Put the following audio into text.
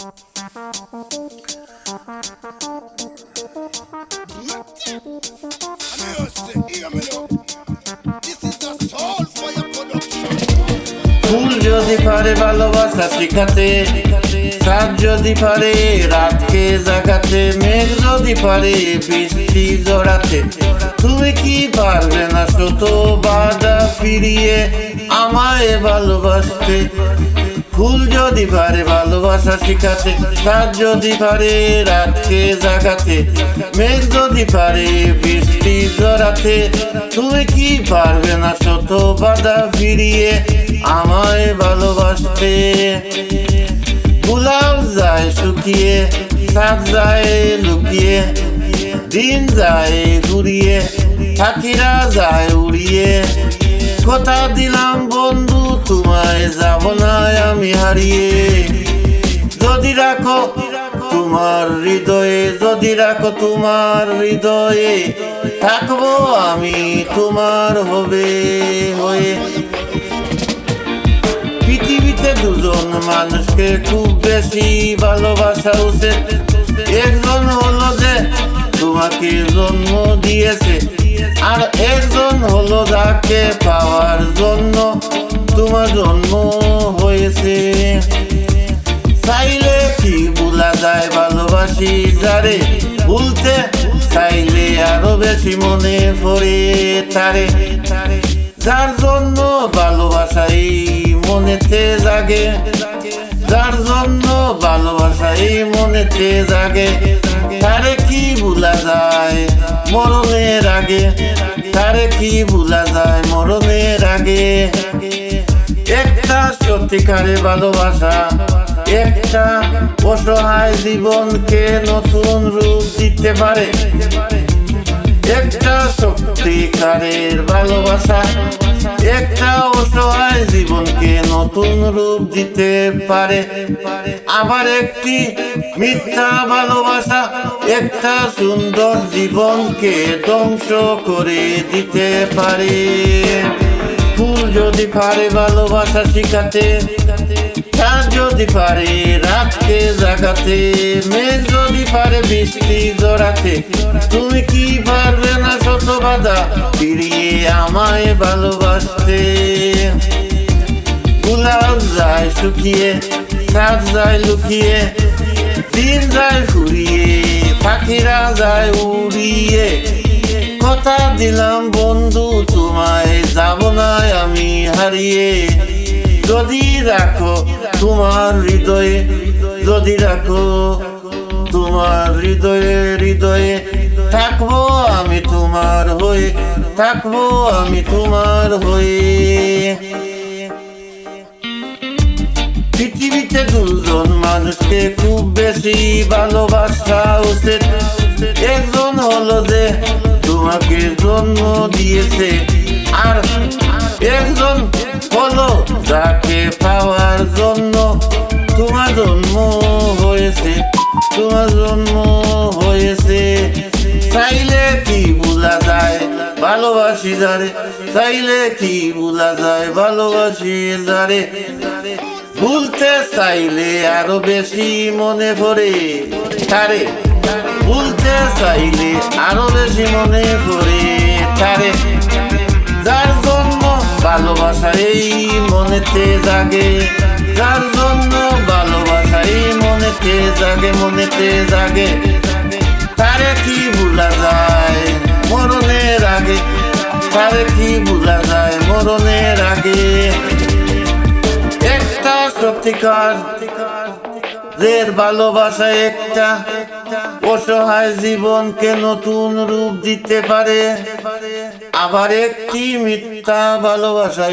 ফুল যদি পারে ভালোবাসা শিখাতে, চাঁদ যদি পারে রাতকে জাগাতে, মেঘ যদি পারে বৃষ্টি জড়াতে, তুমি কি পারবে না শত বাধা ফিরিয়ে আমায় ভালোবাসতে? ফুল যদি পারে ভালোবাসা শিখাতে, চাঁদ যদি পারে রাতকে জাগাতে, মেঘ যদি পারে বৃষ্টি জড়াতে, তুমি কি পারবে না শত বাধা ফিরিয়ে আমায় ভালোবাসতে? গোলাপ যায় শুকিয়ে, চাঁদ যায় লুকিয়ে, দিন যায় ঘুরিয়ে, পাখিরা যায় উড়িয়ে, কথা দিলাম বন্ধু তোমায় যাব না আমি হারিয়ে। যদি রাখো তোমার হৃদয়ে, যদি রাখো তোমার হৃদয়ে, থাকবো আমি তোমার হবে হয়ে। পৃথিবীতে দুজন মানুষকে খুব বেশি ভালোবাসা উচিত, একজন হলো যে তোমাকে জন্ম দিয়েছে, আর একজন হলো যাকে পাওয়ার জন্য তোমার জন্ম হয়েছে। চাইলে কি ভুলা যায় ভালোবাসি যারে, ভুলতে চাইলে আরো বেশি মনে পড়ে তারে, যার জন্য ভালোবাসাই মনেতে জাগে, যার জন্য ভালোবাসাই মনেতে জাগে, তারে কি ভুলা যায় মরণের আগে, তারে কি ভুলা যায় মরণের আগে। একটা সত্যিকারে ভালোবাসা একটা অসহায় জীবনকে নতুন রূপ দিতে পারে, একটা সত্যিকারের ভালোবাসা একটা অসহায় জীবনকে নতুন রূপ দিতে পারে। আবার একটি মিথ্যা ভালোবাসা একটা সুন্দর জীবনকে ধ্বংস করে দিতে পারে। ফুল যদি পারে ভালোবাসা শিখাতে, চাঁদ যদি পারে রাতকে জাগাতে, মেঘ যদি পারে বৃষ্টি জড়াতে, তুমি কি পারবে না শত বাধা ফিরিয়ে আমায় ভালোবাসতে? গোলাপ যায় শুকিয়ে, চাঁদ যায় লুকিয়ে, দিন যায় ফুরিয়ে, পাখিরা যায় উড়িয়ে, কথা দিলাম বন্ধু তোমায় যাব না আমি হারিয়ে। যদি রাখো তোমার হৃদয়ে, যদি রাখো তোমার হৃদয়ে হৃদয়ে, থাকবো আমি তোমার হয়ে, থাকবো আমি তোমার হয়ে। পৃথিবীতে দুজন মানুষকে খুব বেশি ভালোবাসা উচিত, একজন হলো যে তোমাকে জন্ম দিয়েছে, আর একজন হলো যাকে পাওয়ার জন্য তোমার জন্ম হয়েছে, তোমার জন্ম হয়েছে। চাইলে কি ভুলা যায় ভালোবাসি যারে, চাইলে কি ভুলা যায় ভালোবাসি যারে, ভুলতে চাইলে আরো বেশি মনে পড়ে তারে, ভুলতে চাইলে আরো বেশি মনে পড়ে তারে, যার জন্য ভালোবাসা এই মনেতে জাগে, যার জন্য ভালোবাসা এই মনেতে জাগে, মনেতে জাগে, তারে কি ভুলা যায় মরণের আগে, তারে কি ভুলা যায় মরণের আগে। একটা সত্যিকার রের ভালোবাসা একটা অসহায় জীবনকে নতুন রূপ দিতে পারে, আবার একটি মিথ্যা ভালোবাসা